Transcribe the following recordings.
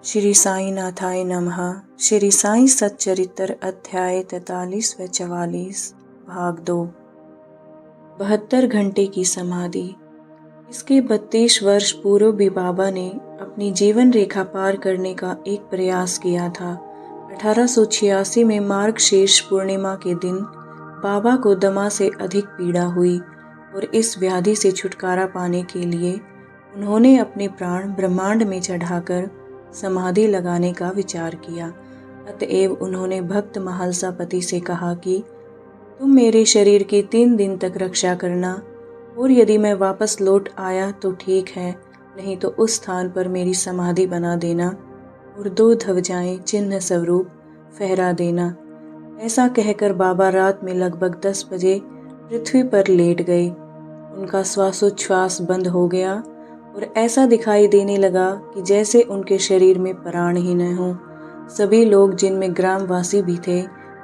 श्री साई नाथाय नमः। श्री साई सच्चरित्र अध्याय 43 व 44 भाग 2। 72 घंटे की समाधि। इसके 32 वर्ष पूर्व भी बाबा ने अपनी जीवन रेखा पार करने का एक प्रयास किया था। 1886 में मार्गशीर्ष पूर्णिमा के दिन बाबा को दमा से अधिक पीड़ा हुई और इस व्याधि से छुटकारा पाने के लिए उन्होंने अपने प्राण ब्रह्मांड में चढ़ाकर समाधि लगाने का विचार किया। अतएव उन्होंने भक्त महालसापति से कहा कि तुम मेरे शरीर की 3 दिन तक रक्षा करना और यदि मैं वापस लौट आया तो ठीक है, नहीं तो उस स्थान पर मेरी समाधि बना देना और 2 ध्वजाएं चिन्ह स्वरूप फहरा देना। ऐसा कहकर बाबा रात में लगभग 10 बजे पृथ्वी पर लेट गए। उनका श्वासोच्छ्वास बंद हो गया और ऐसा दिखाई देने लगा कि जैसे उनके शरीर में प्राण ही न हो। सभी लोग, जिनमें ग्रामवासी भी थे,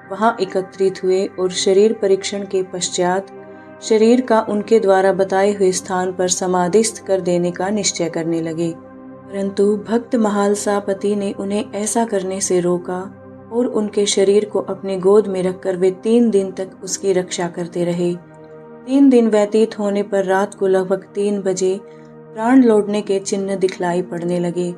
वहां एकत्रित हुए और शरीर परीक्षण के पश्चात शरीर का उनके द्वारा बताए हुए स्थान पर समाधिस्थ कर देने का निश्चय करने लगे। परंतु भक्त महालसापति ने उन्हें ऐसा करने से रोका और उनके शरीर को अपने गोद में रखकर वे 3 दिन तक उसकी रक्षा करते रहे। 3 दिन व्यतीत होने पर रात को लगभग 3 बजे प्राण लौटने के चिन्ह दिखलाई पड़ने लगे।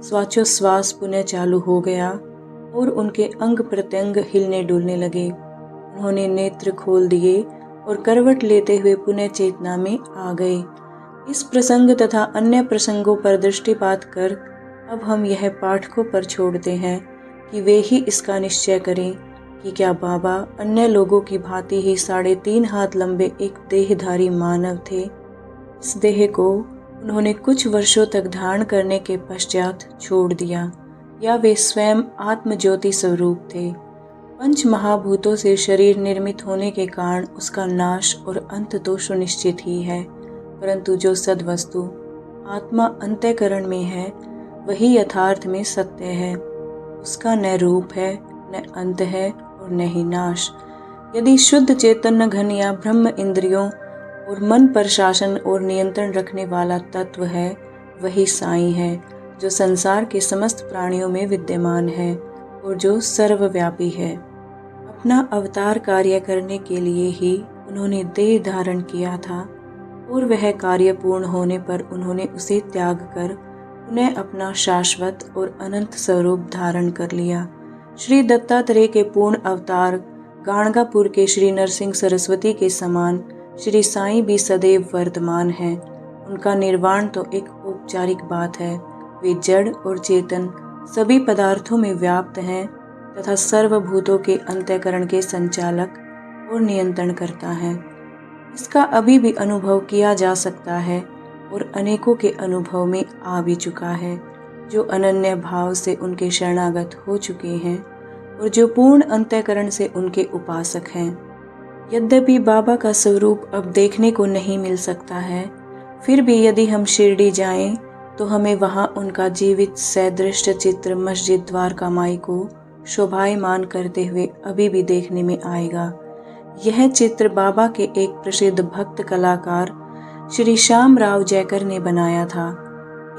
श्वासोच्छ्वास पुनः चालू हो गया और उनके अंग प्रत्यंग हिलने डुलने लगे। उन्होंने नेत्र खोल दिए और करवट लेते हुए पुनः चेतना में आ गए। इस प्रसंग तथा अन्य प्रसंगों पर दृष्टिपात कर अब हम यह पाठकों पर छोड़ते हैं कि वे ही इसका निश्चय करें कि क्या बाबा अन्य लोगों की भांति ही 3.5 हाथ लंबे एक देहधारी मानव थे। इस देह को उन्होंने कुछ वर्षों तक धारण करने के पश्चात छोड़ दिया, या वे स्वयं आत्मज्योति स्वरूप थे। 5 महाभूतों से शरीर निर्मित होने के कारण उसका नाश और अंत तो सुनिश्चित ही है, परंतु जो सद्वस्तु आत्मा अंतःकरण में है वही यथार्थ में सत्य है। उसका न रूप है, न अंत है और न ही नाश। यदि शुद्ध चैतन्य घन या ब्रह्म इंद्रियों और मन पर शासन और नियंत्रण रखने वाला तत्व है, वही साईं है, जो संसार के समस्त प्राणियों में विद्यमान है और जो सर्वव्यापी है। अपना अवतार कार्य करने के लिए ही उन्होंने देह धारण किया था और वह कार्य पूर्ण होने पर उन्होंने उसे त्याग कर पुनः अपना शाश्वत और अनंत स्वरूप धारण कर लिया। श्री दत्तात्रेय के पूर्ण अवतार गाणगापुर के श्री नरसिंह सरस्वती के समान श्री साईं भी सदैव वर्तमान हैं। उनका निर्वाण तो एक औपचारिक बात है। वे जड़ और चेतन सभी पदार्थों में व्याप्त हैं तथा सर्वभूतों के अंतःकरण के संचालक और नियंत्रण करता है। इसका अभी भी अनुभव किया जा सकता है और अनेकों के अनुभव में आ भी चुका है, जो अनन्य भाव से उनके शरणागत हो चुके हैं और जो पूर्ण अंतःकरण से उनके उपासक हैं। यद्यपि बाबा का स्वरूप अब देखने को नहीं मिल सकता है, फिर भी यदि हम शिरडी जाएं तो हमें वहां उनका जीवित सदृष्ट चित्र मस्जिद द्वारका माई को शोभायमान करते हुए अभी भी देखने में आएगा। यह चित्र बाबा के एक प्रसिद्ध भक्त कलाकार श्री श्याम राव जयकर ने बनाया था।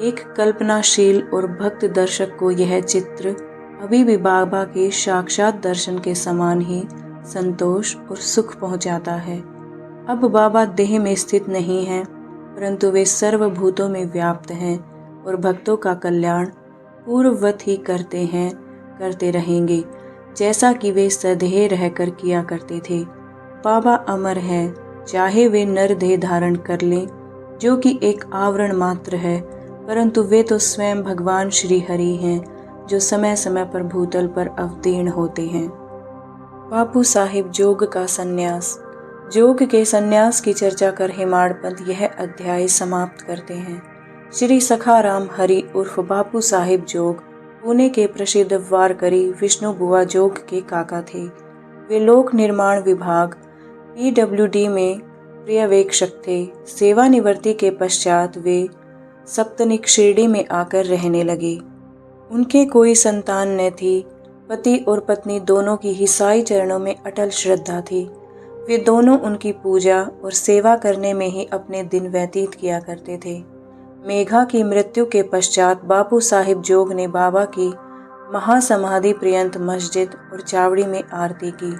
एक कल्पनाशील और भक्त दर्शक को यह चित्र अभी भी बाबा के साक्षात दर्शन के समान ही संतोष और सुख पहुंचाता है। अब बाबा देह में स्थित नहीं हैं, परंतु वे सर्वभूतों में व्याप्त हैं और भक्तों का कल्याण पूर्ववत ही करते हैं, करते रहेंगे, जैसा कि वे सदैव रहकर किया करते थे। बाबा अमर हैं, चाहे वे नर देह धारण कर लें, जो कि एक आवरण मात्र है, परंतु वे तो स्वयं भगवान श्री हरि हैं, जो समय समय पर भूतल पर अवतीर्ण होते हैं। बापू साहिब जोग का संन्यास। जोग के संन्यास की चर्चा कर हेमाडपंत यह अध्याय समाप्त करते हैं। श्री सखाराम हरि उर्फ बापू साहिब जोग पुणे के प्रसिद्ध वारकरी विष्णु बुआ जोग के काका थे। वे लोक निर्माण विभाग PWD में पर्यवेक्षक थे। सेवानिवृत्ति के पश्चात वे सप्तनिक शिरडी में आकर रहने लगे। उनके कोई संतान न थी। पति और पत्नी दोनों की ही साईं चरणों में अटल श्रद्धा थी। वे दोनों उनकी पूजा और सेवा करने में ही अपने दिन व्यतीत किया करते थे। मेघा की मृत्यु के पश्चात बापू साहिब जोग ने बाबा की महासमाधि पर्यंत मस्जिद और चावड़ी में आरती की।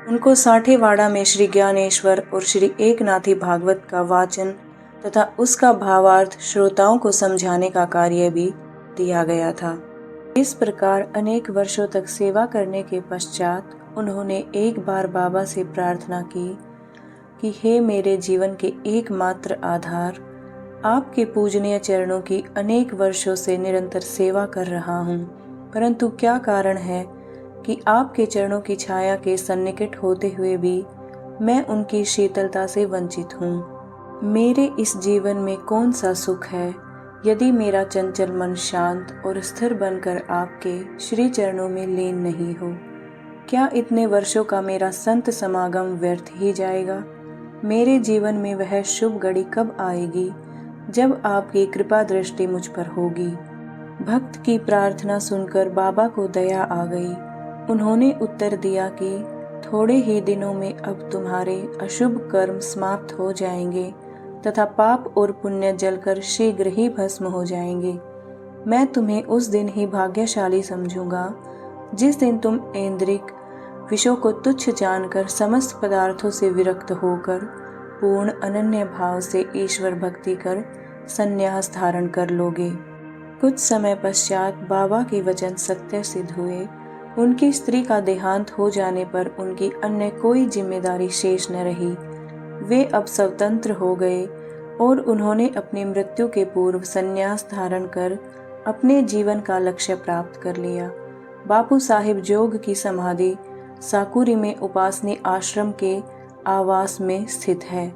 उनको साठेवाड़ा में श्री ज्ञानेश्वर और श्री एकनाथी भागवत का वाचन तथा उसका भावार्थ श्रोताओं को समझाने का कार्य भी दिया गया था। इस प्रकार अनेक वर्षों तक सेवा करने के पश्चात उन्होंने एक बार बाबा से प्रार्थना की कि हे मेरे जीवन के एकमात्र आधार, आपके पूजनीय चरणों की अनेक वर्षों से निरंतर सेवा कर रहा हूँ, परंतु क्या कारण है कि आपके चरणों की छाया के सन्निकट होते हुए भी मैं उनकी शीतलता से वंचित हूँ। मेरे इस जीवन में कौन सा सुख है यदि मेरा चंचल मन शांत और स्थिर बनकर आपके श्री चरणों में लीन नहीं हो? क्या इतने वर्षों का मेरा संत समागम व्यर्थ ही जाएगा? मेरे जीवन में वह शुभ घड़ी कब आएगी जब आपकी कृपा दृष्टि मुझ पर होगी? भक्त की प्रार्थना सुनकर बाबा को दया आ गई। उन्होंने उत्तर दिया कि थोड़े ही दिनों में अब तुम्हारे अशुभ कर्म समाप्त हो जाएंगे तथा पाप और पुण्य जलकर शीघ्र ही भस्म हो जाएंगे। मैं तुम्हें उस दिन ही भाग्यशाली समझूंगा जिस दिन तुम ऐन्द्रिक विषयों को तुच्छ जानकर समस्त पदार्थों से विरक्त होकर पूर्ण अनन्य भाव से ईश्वर भक्ति कर संन्यास धारण कर लोगे। कुछ समय पश्चात बाबा के वचन सत्य सिद्ध हुए। उनकी स्त्री का देहांत हो जाने पर उनकी अन्य कोई जिम्मेदारी शेष न रही। वे अब स्वतंत्र हो गए और उन्होंने अपनी मृत्यु के पूर्व संन्यास धारण कर अपने जीवन का लक्ष्य प्राप्त कर लिया। बापू साहिब जोग की समाधि साकुरी में उपासनी आश्रम के आवास में स्थित है।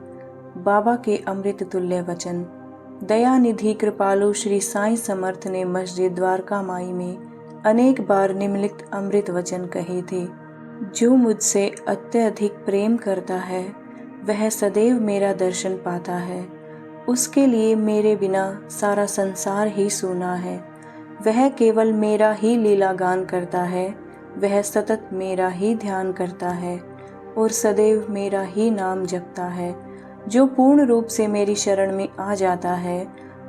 बाबा के अमृत तुल्य वचन। दयानिधि कृपालु श्री साईं समर्थ ने मस्जिद द्वारका माई में अनेक बार निम्नलिखित अमृत वचन कहे थे। जो मुझसे अत्यधिक प्रेम करता है वह सदैव मेरा दर्शन पाता है। उसके लिए मेरे बिना सारा संसार ही सूना है। वह केवल मेरा ही लीला गान करता है। वह सतत मेरा ही ध्यान करता है और सदैव मेरा ही नाम जपता है। जो पूर्ण रूप से मेरी शरण में आ जाता है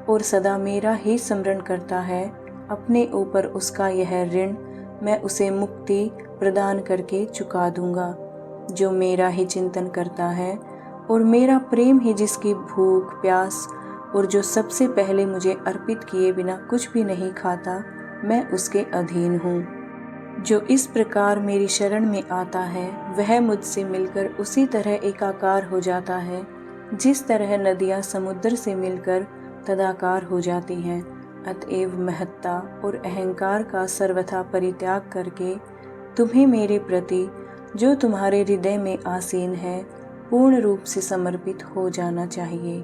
और सदा मेरा ही स्मरण करता है, अपने ऊपर उसका यह ऋण मैं उसे मुक्ति प्रदान करके चुका दूंगा। जो मेरा ही चिंतन करता है और मेरा प्रेम ही जिसकी भूख प्यास और जो सबसे पहले मुझे अर्पित किए बिना कुछ भी नहीं खाता, मैं उसके अधीन हूँ। जो इस प्रकार मेरी शरण में आता है वह मुझसे मिलकर उसी तरह एकाकार हो जाता है जिस तरह नदियाँ समुद्र से मिलकर तदाकार हो जाती हैं। अतएव महत्ता और अहंकार का सर्वथा परित्याग करके तुम्हें मेरे प्रति जो तुम्हारे हृदय में आसीन है पूर्ण रूप से समर्पित हो जाना चाहिए।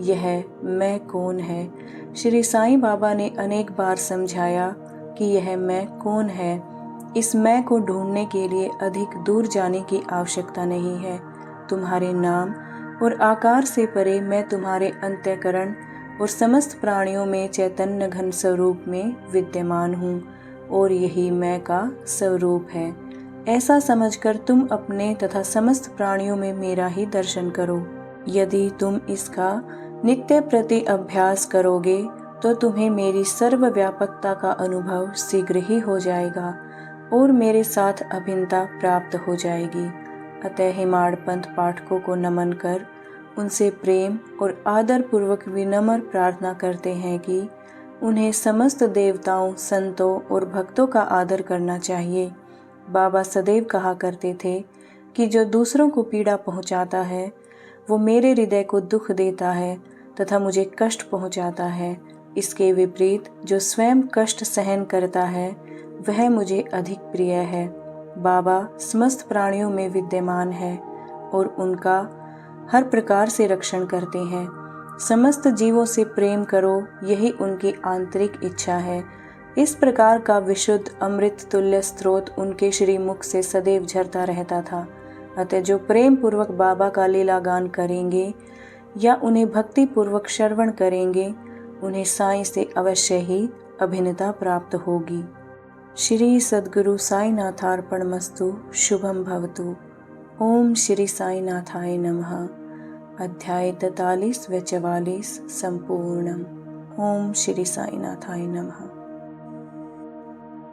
यह मैं कौन है? श्री साईं बाबा ने अनेक बार समझाया कि यह मैं कौन है। इस मैं को ढूंढने के लिए अधिक दूर जाने की आवश्यकता नहीं है। तुम्हारे नाम और आकार से परे मैं तुम्हारे अंतःकरण और समस्त प्राणियों में चैतन्य घन स्वरूप में विद्यमान हूँ और यही मैं का स्वरूप है। ऐसा समझकर तुम अपने तथा समस्त प्राणियों में मेरा ही दर्शन करो। यदि तुम इसका नित्य प्रति अभ्यास करोगे तो तुम्हें मेरी सर्वव्यापकता का अनुभव शीघ्र ही हो जाएगा और मेरे साथ अभिन्नता प्राप्त हो जाएगी। अतः हिमाड़ पंथ पाठकों को नमन कर उनसे प्रेम और आदर पूर्वक विनम्र प्रार्थना करते हैं कि उन्हें समस्त देवताओं, संतों और भक्तों का आदर करना चाहिए। बाबा सदैव कहा करते थे कि जो दूसरों को पीड़ा पहुंचाता है वो मेरे हृदय को दुख देता है तथा मुझे कष्ट पहुंचाता है। इसके विपरीत जो स्वयं कष्ट सहन करता है वह मुझे अधिक प्रिय है। बाबा समस्त प्राणियों में विद्यमान है और उनका हर प्रकार से रक्षण करते हैं। समस्त जीवों से प्रेम करो, यही उनकी आंतरिक इच्छा है। इस प्रकार का विशुद्ध अमृत तुल्य स्रोत उनके श्रीमुख से सदैव झरता रहता था। अतः जो प्रेम पूर्वक बाबा का लीला गान करेंगे या उन्हें भक्ति पूर्वक श्रवण करेंगे, उन्हें साईं से अवश्य ही अभिन्नता प्राप्त होगी। श्री सद्गुरु साईनाथार्पणमस्तु। शुभम भवतु। ओम श्री साईनाथाय नमः। अध्याय 43 व 44 संपूर्णम। ओम श्री साईनाथाय नमः।